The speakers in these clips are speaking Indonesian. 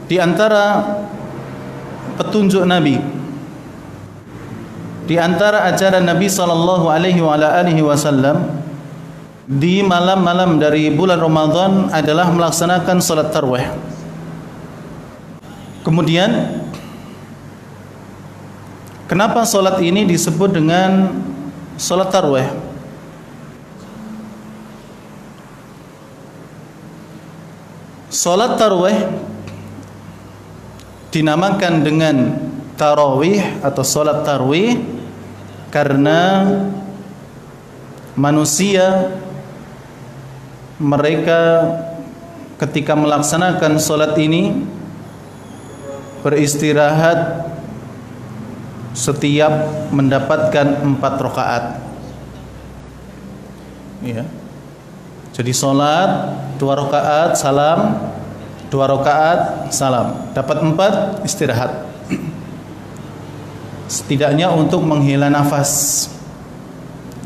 di antara petunjuk Nabi, di antara ajaran Nabi sallallahu alaihi wasallam di malam-malam dari bulan Ramadan adalah melaksanakan salat tarawih. Kemudian kenapa salat ini disebut dengan salat tarawih? Salat tarawih dinamakan dengan tarawih atau salat tarawih karena manusia mereka ketika melaksanakan salat ini beristirahat setiap mendapatkan 4 rakaat. Ya. Jadi salat 2 rakaat salam, 2 rakaat salam, dapat 4 istirahat. Setidaknya untuk menghela nafas.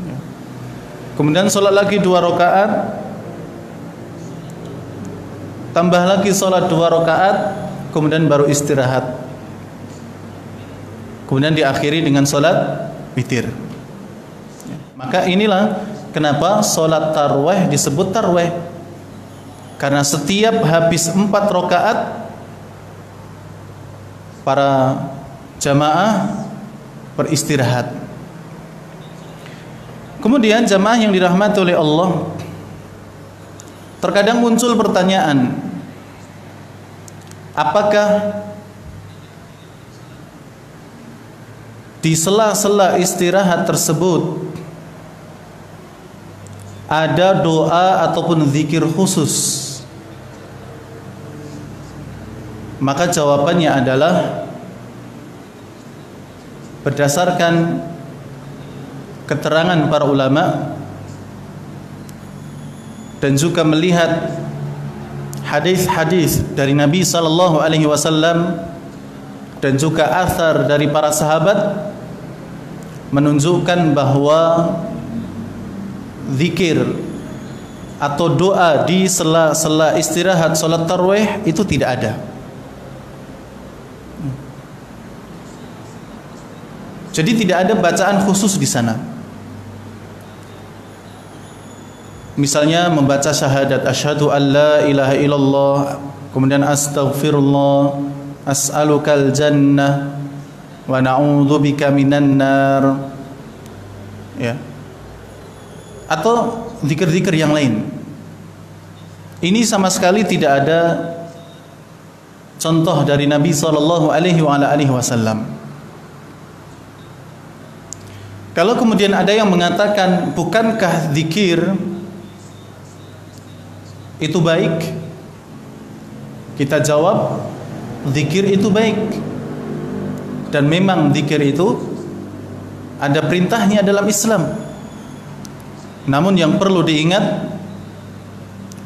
Ya. Kemudian salat lagi 2 rakaat, tambah lagi salat 2 rakaat, kemudian baru istirahat. Kemudian diakhiri dengan salat witir. Ya. Maka inilah kenapa salat tarawih disebut tarawih. Karena setiap habis 4 rakaat para jamaah beristirahat. Kemudian jamaah yang dirahmati oleh Allah, terkadang muncul pertanyaan, apakah di sela-sela istirahat tersebut ada doa ataupun zikir khusus? Maka jawabannya adalah berdasarkan keterangan para ulama dan juga melihat hadis-hadis dari Nabi sallallahu alaihi wasallam dan juga athar dari para sahabat menunjukkan bahwa zikir atau doa di sela-sela istirahat salat tarawih itu tidak ada. Jadi tidak ada bacaan khusus di sana. Misalnya membaca syahadat asyhadu an la ilaha illallah, kemudian astaghfirullah, as'alukal jannah wa na'udzubika minan nar. Ya. Atau zikir-zikir yang lain. Ini sama sekali tidak ada contoh dari Nabi sallallahu alaihi wasallam. Kalau kemudian ada yang mengatakan, bukankah zikir itu baik? Kita jawab, zikir itu baik. Dan memang zikir itu ada perintahnya dalam Islam. Namun yang perlu diingat,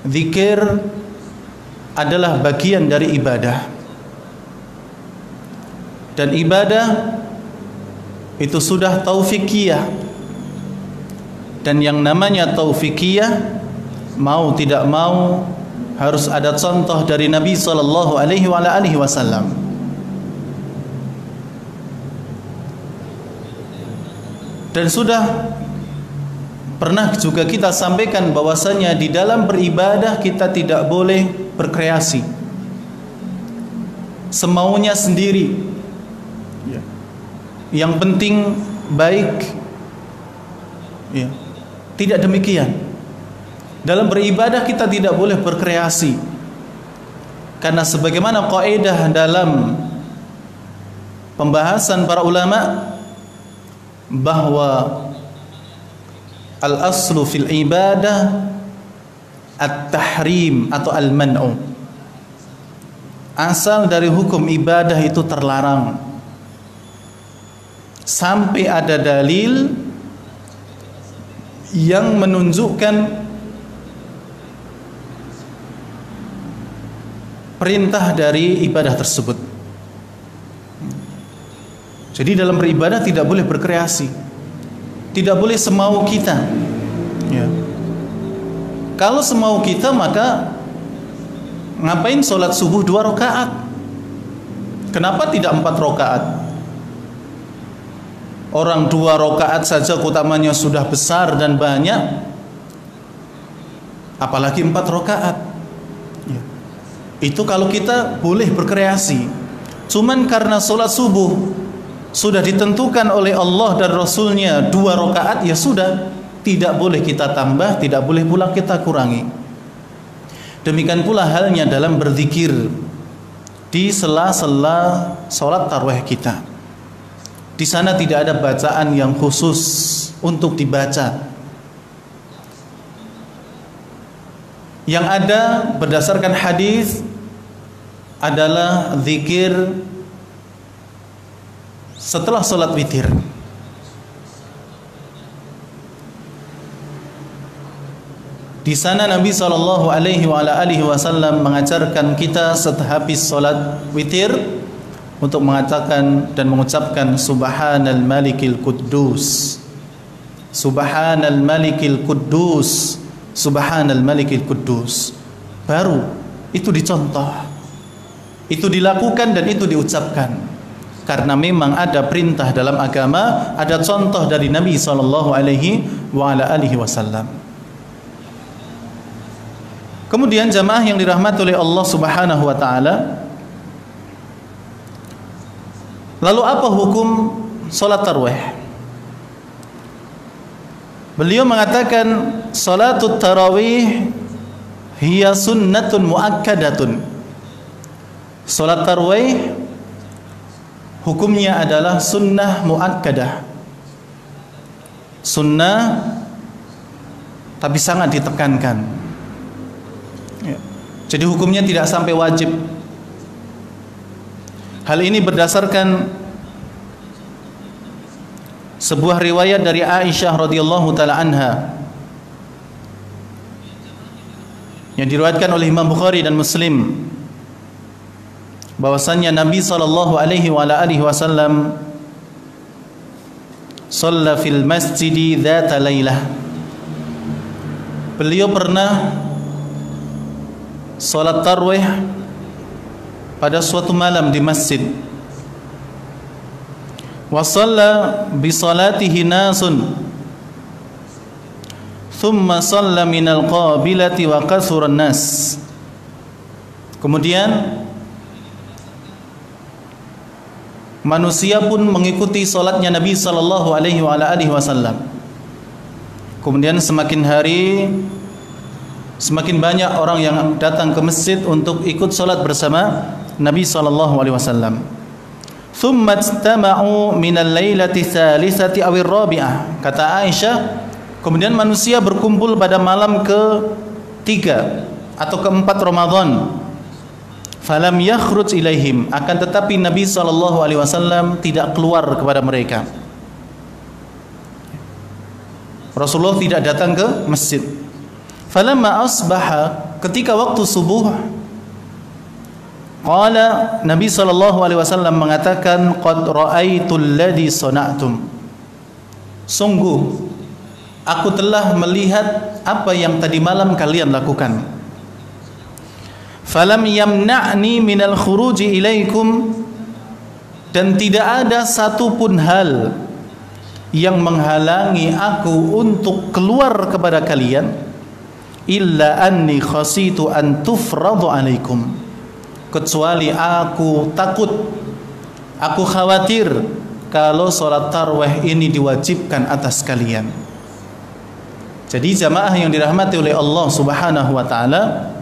zikir adalah bagian dari ibadah. Dan ibadah itu sudah taufikiyah. Dan yang namanya taufikiyah, mau tidak mau harus ada contoh dari Nabi sallallahu alaihi wasallam. Dan sudah pernah juga kita sampaikan bahwasanya di dalam beribadah kita tidak boleh berkreasi semaunya sendiri. Yang penting baik. Ya. Tidak demikian. Dalam beribadah kita tidak boleh berkreasi. Karena sebagaimana kaidah dalam pembahasan para ulama bahwa al-aslu fil ibadah at-tahrim atau al-man'u. Asal dari hukum ibadah itu terlarang. Sampai ada dalil yang menunjukkan perintah dari ibadah tersebut. Jadi dalam beribadah tidak boleh berkreasi, tidak boleh semau kita. Ya. Kalau semau kita, maka ngapain sholat subuh 2 rakaat? Kenapa tidak 4 rakaat? Orang 2 rakaat saja keutamanya sudah besar dan banyak, apalagi 4 rakaat. Ya. Itu kalau kita boleh berkreasi. Cuman karena sholat subuh sudah ditentukan oleh Allah dan Rasulnya 2 rakaat, ya sudah, tidak boleh kita tambah, tidak boleh pula kita kurangi. Demikian pula halnya dalam berzikir di sela-sela sholat tarawih kita. Di sana tidak ada bacaan yang khusus untuk dibaca. Yang ada berdasarkan hadis adalah zikir setelah sholat witir. Di sana Nabi SAW mengajarkan kita setelah habis sholat witir untuk mengatakan dan mengucapkan Subhanal Malikil Quddus, Subhanal Malikil Quddus, Subhanal Malikil Quddus. Baru itu dicontoh, itu dilakukan dan itu diucapkan. Karena memang ada perintah dalam agama, ada contoh dari Nabi SAW. Kemudian jamaah yang dirahmati oleh Allah Subhanahu wa taala, lalu apa hukum salat tarawih? Beliau mengatakan salatut tarawih hiya sunnatun muakkadatun. Salat tarawih hukumnya adalah sunnah muakkadah. Sunnah tapi sangat ditekankan. Ya. Jadi hukumnya tidak sampai wajib. Hal ini berdasarkan sebuah riwayat dari Aisyah radhiyallahu taala anha yang diriwayatkan oleh Imam Bukhari dan Muslim, bahwasannya Nabi sallallahu alaihi wasallam shalla fil masjidi dzata lailah. Beliau pernah salat tarawih pada suatu malam di masjid. Wa shalla bi salatihi nasun thumma shalla minal qabilati wa kasura nas. Kemudian manusia pun mengikuti salatnya Nabi sallallahu alaihi wasallam. Kemudian semakin hari semakin banyak orang yang datang ke masjid untuk ikut salat bersama Nabi sallallahu alaihi wasallam. Thumma istama'u min al-lailati tsalitsati aw ar-rabi'ah. Kata Aisyah, kemudian manusia berkumpul pada malam ke-3 atau ke-4 Ramadan. Falam yakhruj ilaihim, akan tetapi Nabi sallallahu alaihi wasallam tidak keluar kepada mereka. Rasulullah tidak datang ke masjid. Falamma asbaha, ketika waktu subuh, qala, Nabi sallallahu alaihi wasallam mengatakan, qad ra'aitul ladzi sana'tum. Sungguh aku telah melihat apa yang tadi malam kalian lakukan. Falam yamna'ni minal khuruji ilaikum, dan tidak ada satupun hal yang menghalangi aku untuk keluar kepada kalian, illa anni khasitu an tufradu alaikum, kecuali aku takut, aku khawatir kalau salat tarawih ini diwajibkan atas kalian. Jadi jamaah yang dirahmati oleh Allah Subhanahu wa taala,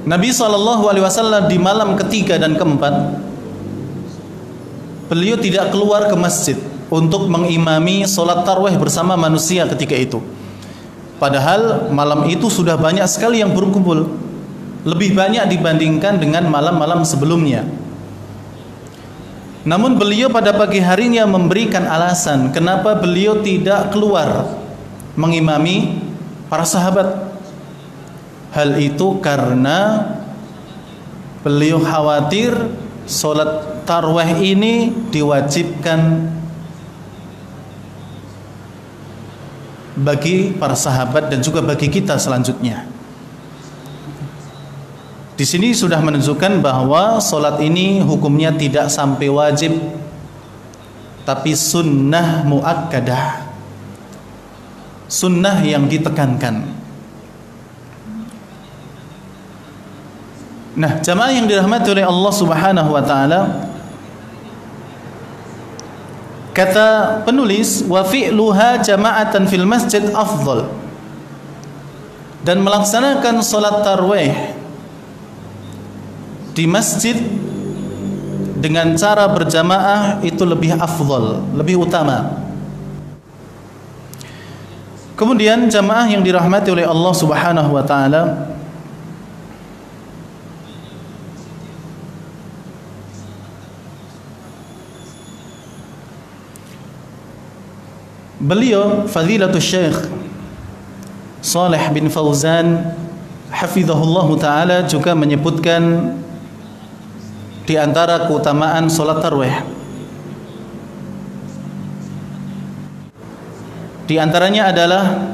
Nabi sallallahu alaihi wasallam di malam ketiga dan keempat, beliau tidak keluar ke masjid untuk mengimami salat tarawih bersama manusia ketika itu. Padahal malam itu sudah banyak sekali yang berkumpul, lebih banyak dibandingkan dengan malam-malam sebelumnya. Namun beliau pada pagi harinya memberikan alasan kenapa beliau tidak keluar mengimami para sahabat. Hal itu karena beliau khawatir salat tarawih ini diwajibkan bagi para sahabat dan juga bagi kita selanjutnya. Di sini sudah menunjukkan bahwa solat ini hukumnya tidak sampai wajib, tapi sunnah muakkadah, sunnah yang ditekankan. Nah, jamaah yang dirahmati oleh Allah Subhanahu wa taala, kata penulis, wa fi'luha jama'atan fil masjid afdal, dan melaksanakan salat tarawih di masjid dengan cara berjamaah itu lebih afdal, lebih utama. Kemudian jamaah yang dirahmati oleh Allah Subhanahu wa taala, beliau Fadilatul Syekh Shalih bin Fauzan hafizahullah taala juga menyebutkan di antara keutamaan salat tarawih, di antaranya adalah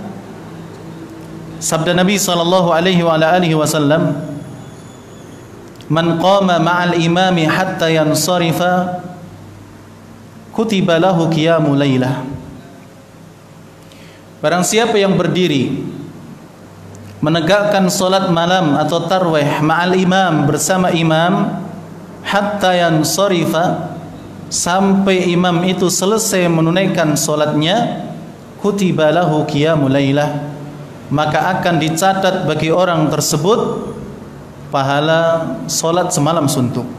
sabda Nabi sallallahu alaihi wa alihi wasallam, man qama ma'al imami hatta yansarifa kutiba lahu qiyamul lailah. Barang siapa yang berdiri menegakkan salat malam atau tarawih ma'al imam, bersama imam, hatta yansarifa, sampai imam itu selesai menunaikan salatnya, kutiba lahu qiyamul lailah, maka akan dicatat bagi orang tersebut pahala salat semalam suntuk.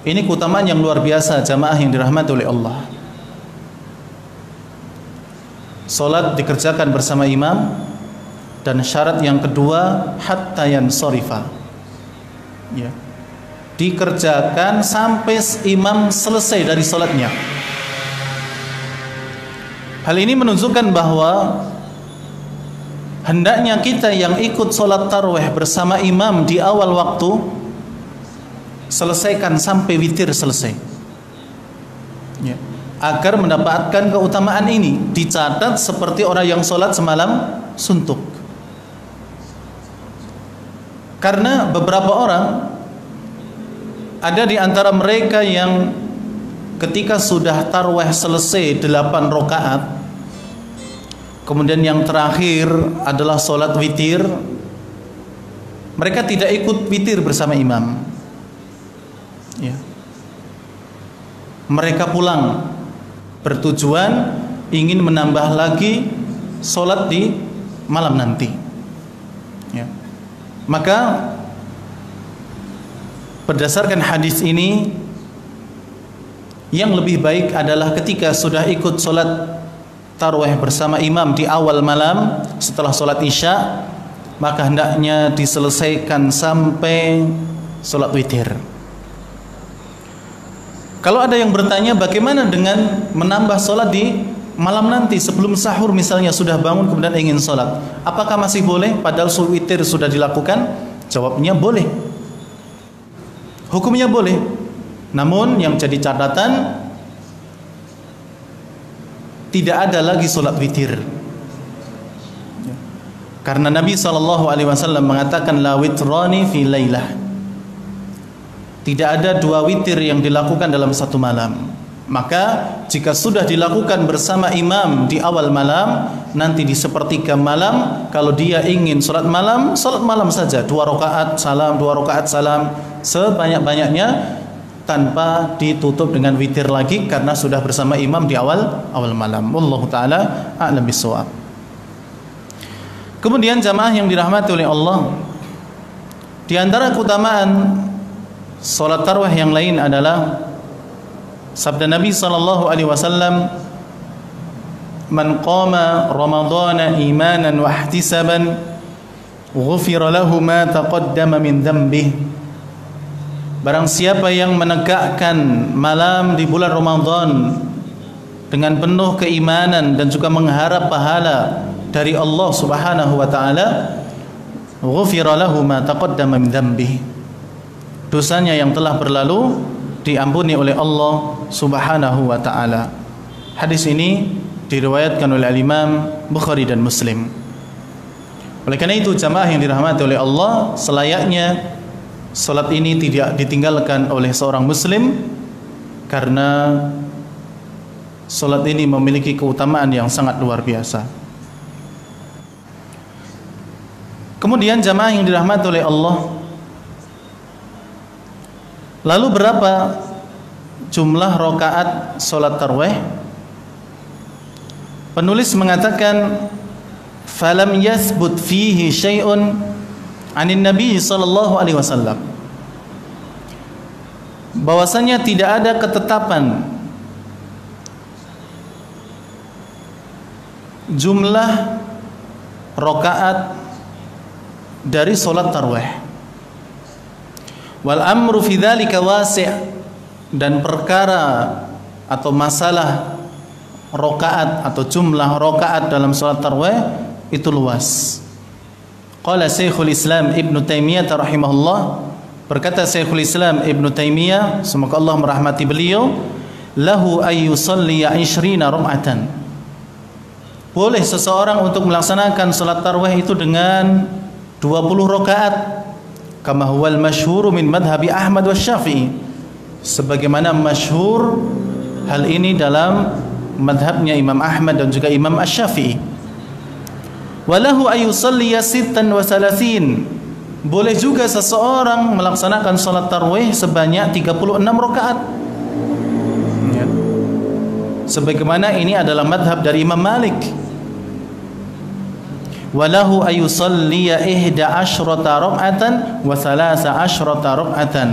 Ini keutamaan yang luar biasa jamaah yang dirahmati oleh Allah. Salat dikerjakan bersama imam, dan syarat yang kedua hatta yansarifa, ya, dikerjakan sampai imam selesai dari salatnya. Hal ini menunjukkan bahwa hendaknya kita yang ikut salat tarawih bersama imam di awal waktu selesaikan sampai witir selesai, ya, agar mendapatkan keutamaan ini, dicatat seperti orang yang salat semalam suntuk. Karena beberapa orang ada di antara mereka yang ketika sudah tarawih selesai 8 rakaat, kemudian yang terakhir adalah salat witir, mereka tidak ikut witir bersama imam, ya. Mereka pulang bertujuan ingin menambah lagi salat di malam nanti, ya. Maka berdasarkan hadis ini, yang lebih baik adalah ketika sudah ikut salat tarawih bersama imam di awal malam setelah salat isya, maka hendaknya diselesaikan sampai salat witir. Kalau ada yang bertanya bagaimana dengan menambah salat di malam nanti sebelum sahur, misalnya sudah bangun kemudian ingin salat, apakah masih boleh padahal salat witir sudah dilakukan? Jawabnya boleh, hukumnya boleh. Namun yang jadi catatan, tidak ada lagi salat witir, karena Nabi SAW mengatakan la witrani fi lailah, tidak ada 2 witir yang dilakukan dalam satu malam. Maka jika sudah dilakukan bersama imam di awal malam, nanti di sepertiga malam kalau dia ingin salat malam saja, 2 rakaat salam, 2 rakaat salam, sebanyak-banyaknya, tanpa ditutup dengan witir lagi, karena sudah bersama imam di awal malam. Wallahu taala a'lam bissawab. Kemudian jamaah yang dirahmati oleh Allah, di antara keutamaan salat tarawih yang lain adalah sabda Nabi sallallahu alaihi wasallam, man qama ramadhana imanan wa ihtisaban ghufira lahu ma taqaddama min dhanbihi. Barang siapa yang menegakkan malam di bulan Ramadan dengan penuh keimanan dan juga mengharap pahala dari Allah Subhanahu wa taala, ghufira lahu ma taqaddama min dhanbihi, dosanya yang telah berlalu diampuni oleh Allah Subhanahu wa taala. Hadis ini diriwayatkan oleh Imam Bukhari dan Muslim. Oleh karena itu jamaah yang dirahmati oleh Allah, selayaknya salat ini tidak ditinggalkan oleh seorang muslim, karena salat ini memiliki keutamaan yang sangat luar biasa. Kemudian jamaah yang dirahmati oleh Allah, lalu berapa jumlah rakaat salat tarawih? Penulis mengatakan falam yathbut fihi syai'un 'anin nabi sallallahu alaihi wasallam, bahwasanya tidak ada ketetapan jumlah rakaat dari salat tarawih. Wal amru fi dzalika wasi', dan perkara atau masalah rakaat atau jumlah rakaat dalam salat tarawih itu luas. Qala Syekhul Islam Ibnu Taimiyah rahimahullah, berkata Syekhul Islam Ibnu Taimiyah, semoga Allah merahmati beliau, lahu ayyusalli 20 raka'atan. Boleh seseorang untuk melaksanakan salat tarawih itu dengan 20 rakaat, kama huwal masyhur min madhhabi Ahmad wa Syafi'i, sebagaimana masyhur hal ini dalam madhabnya Imam Ahmad dan juga Imam Asy-Syafi'i. Walahu ayusalliya 36, boleh juga seseorang melaksanakan salat tarawih sebanyak 36 rakaat, ya. Sebagaimana ini adalah madhab dari Imam Malik. Walahu ayusalliya 11 raka'atan wa 13 raka'atan,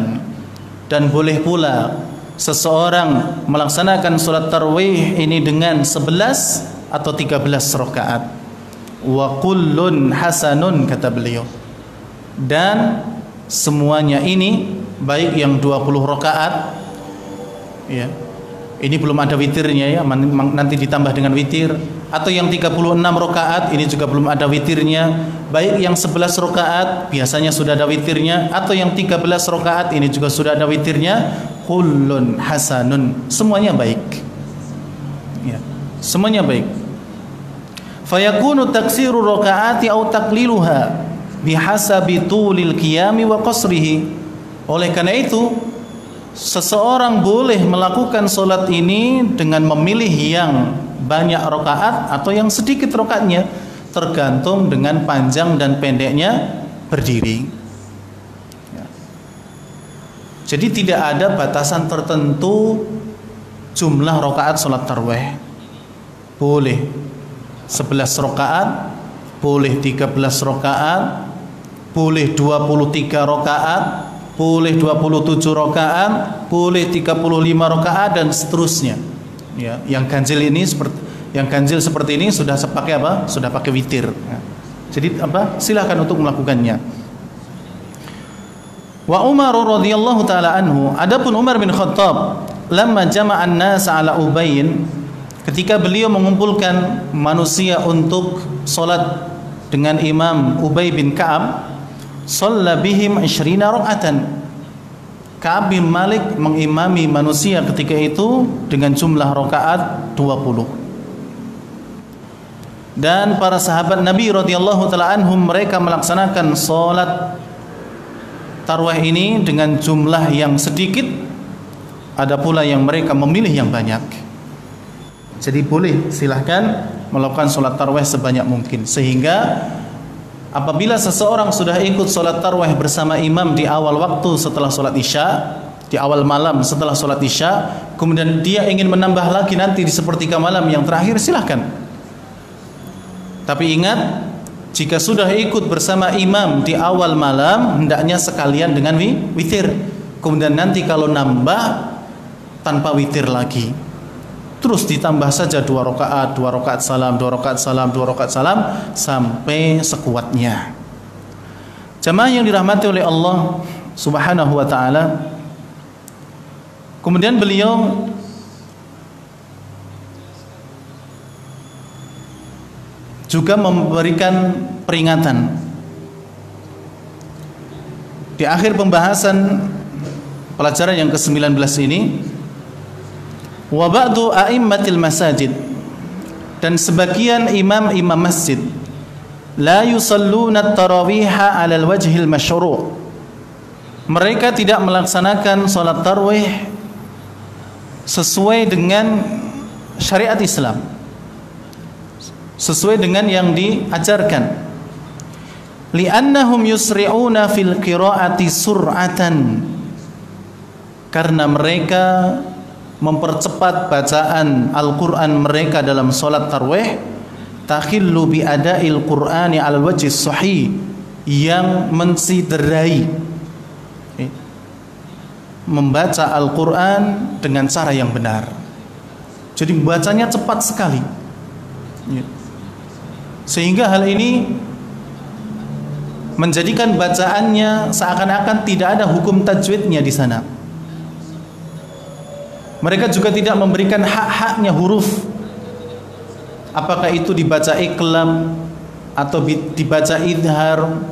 dan boleh pula seseorang melaksanakan salat tarawih ini dengan 11 atau 13 rakaat. Wa kullun hasanun, kata beliau, dan semuanya ini, baik yang 20 rakaat, ya, ini belum ada witirnya, ya, nanti ditambah dengan witir, atau yang 36 rakaat ini juga belum ada witirnya, baik yang 11 rakaat biasanya sudah ada witirnya, atau yang 13 rakaat ini juga sudah ada witirnya. Kullun hasanun, semuanya baik, ya, semuanya baik. Fayakunu taksiru rakaati au taqliluha bihasabi tulil qiyami wa qasrihi. Oleh karena itu seseorang boleh melakukan salat ini dengan memilih yang banyak rakaat atau yang sedikit rakaatnya, tergantung dengan panjang dan pendeknya berdiri. Jadi tidak ada batasan tertentu jumlah rakaat salat tarawih. Boleh 11 rakaat, boleh 13 rakaat, boleh 23 rakaat, boleh 27 rakaat, boleh 35 rakaat, dan seterusnya. Ya, yang ganjil ini seperti ini sudah pakai apa? Sudah pakai witir. Ya. Jadi apa? Silakan untuk melakukannya. Wa Umar radhiyallahu taala anhu, adapun Umar bin Khattab, lamma jama'an nas ala Ubayyin, ketika beliau mengumpulkan manusia untuk salat dengan Imam Ubay bin Ka'ab, shalla bihim 20 rakaatan. Ka'ab bin Malik mengimami manusia ketika itu dengan jumlah rakaat 20. Dan para sahabat Nabi radhiyallahu taala anhum, mereka melaksanakan salat tarawih ini dengan jumlah yang sedikit, ada pula yang mereka memilih yang banyak. Jadi boleh, silahkan melakukan salat tarawih sebanyak mungkin, sehingga apabila seseorang sudah ikut salat tarawih bersama imam di awal waktu setelah salat isya, di awal malam setelah salat isya, kemudian dia ingin menambah lagi nanti di sepertiga malam yang terakhir, silahkan. Tapi ingat, jika sudah ikut bersama imam di awal malam, hendaknya sekalian dengan witir. Kemudian nanti kalau nambah, tanpa witir lagi, terus ditambah saja 2 rakaat salam, 2 rakaat salam, 2 rakaat salam, sampai sekuatnya. Jamaah yang dirahmati oleh Allah Subhanahu wa taala, kemudian beliau juga memberikan peringatan di akhir pembahasan pelajaran yang ke-19 ini. Wa ba'du a'immatil masajid, dan sebagian imam-imam masjid, la yusalluna at-tarawiha 'ala al-wajhil masyru'. Mereka tidak melaksanakan salat tarawih sesuai dengan syariat Islam, sesuai dengan yang diajarkan. Li'annahum yusri'una fil qira'ati sur'atan, karena mereka mempercepat bacaan Al-Quran mereka dalam salat tarawih. Takhillu bi ada'il Qur'ani 'alal wajhi sahih, yang mensiderai membaca Al-Quran dengan cara yang benar. Jadi bacanya cepat sekali, sehingga hal ini menjadikan bacaannya seakan-akan tidak ada hukum tajwidnya di sana. Mereka juga tidak memberikan hak-haknya huruf, apakah itu dibaca iqlam atau dibaca idhar.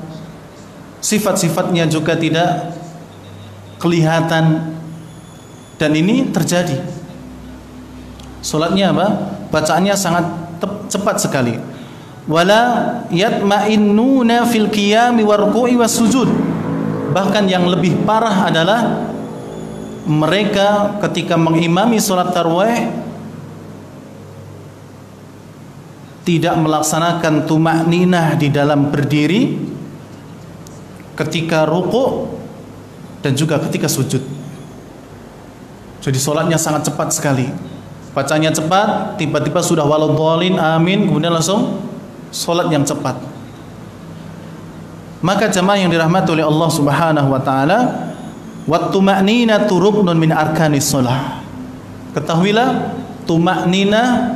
Sifat-sifatnya juga tidak kelihatan, dan ini terjadi. Salatnya apa? Bacaannya sangat cepat sekali. Wala yatma'innuna fil qiyami warku'i wasujud. Bahkan yang lebih parah adalah mereka ketika mengimami salat tarawih tidak melaksanakan tumakninah di dalam berdiri, ketika ruku' dan juga ketika sujud. Jadi salatnya sangat cepat sekali, bacanya cepat, tiba-tiba sudah waladhdallin amin, kemudian langsung salat yang cepat. Maka jamaah yang dirahmati oleh Allah Subhanahu wa taala, wat tumakninatu ruknun min arkanis shalah. Ketahuilah tumakninah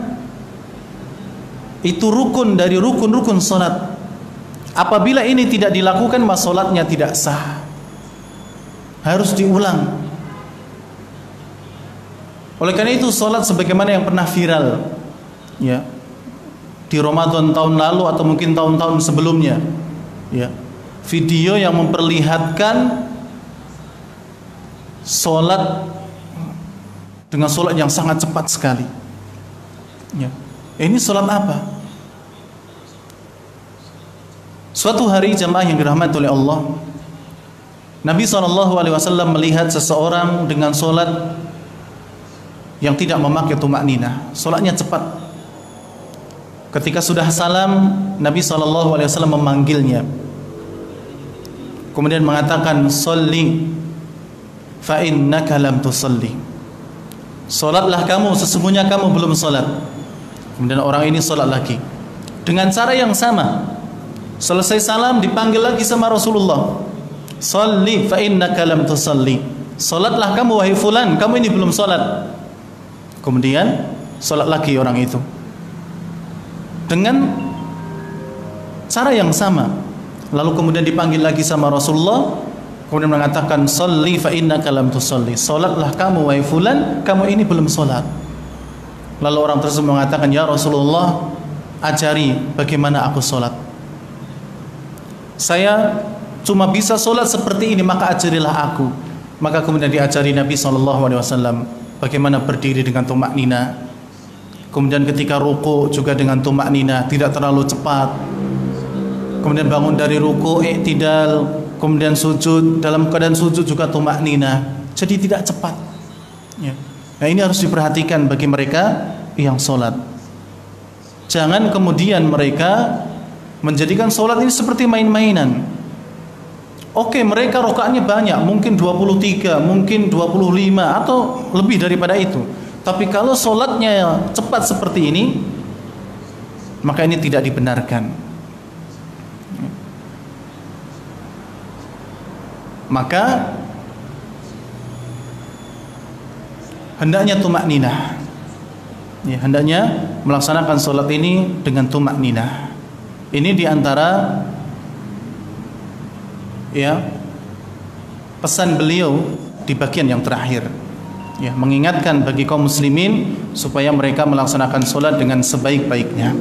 itu rukun dari rukun-rukun salat. Apabila ini tidak dilakukan, maka salatnya tidak sah, harus diulang. Oleh karena itu salat sebagaimana yang pernah viral ya di Ramadan tahun lalu atau mungkin tahun-tahun sebelumnya ya, video yang memperlihatkan salat dengan salat yang sangat cepat sekali ya. Ini salat apa? Suatu hari jamaah yang dirahmati oleh Allah, Nabi SAW melihat seseorang dengan solat yang tidak memakai tumakninah, solatnya cepat. Ketika sudah salam, Nabi SAW memanggilnya, kemudian mengatakan, "Sholli fa innaka lam tusalli." Solatlah kamu, sesungguhnya kamu belum solat. Kemudian orang ini solat lagi dengan cara yang sama. Selesai salam dipanggil lagi sama Rasulullah, "Sholli fa innaka lam tusalli." Salatlah kamu wahai fulan, kamu ini belum salat. Kemudian salat lagi orang itu dengan cara yang sama. Lalu kemudian dipanggil lagi sama Rasulullah, kemudian mengatakan, "Sholli fa innaka lam tusalli." Salatlah kamu wahai fulan, kamu ini belum salat. Lalu orang tersebut mengatakan, "Ya Rasulullah, ajari bagaimana aku salat. Saya cuma bisa solat seperti ini, maka ajarilah aku." Maka kemudian diajari Nabi SAW bagaimana berdiri dengan tumakninah, kemudian ketika ruku juga dengan tumakninah, tidak terlalu cepat, kemudian bangun dari ruku i'tidal, kemudian sujud, dalam keadaan sujud juga tumakninah, jadi tidak cepat ya. Nah ini harus diperhatikan bagi mereka yang solat. Jangan kemudian mereka menjadikan solat ini seperti main-mainan. Oke, mereka rakaatnya banyak, mungkin 23, mungkin 25 atau lebih daripada itu. Tapi kalau solatnya cepat seperti ini, maka ini tidak dibenarkan. Maka hendaknya tumakninah ya, hendaknya melaksanakan solat ini dengan tumakninah. Ini diantara ya pesan beliau di bagian yang terakhir ya, mengingatkan bagi kaum muslimin supaya mereka melaksanakan solat dengan sebaik-baiknya.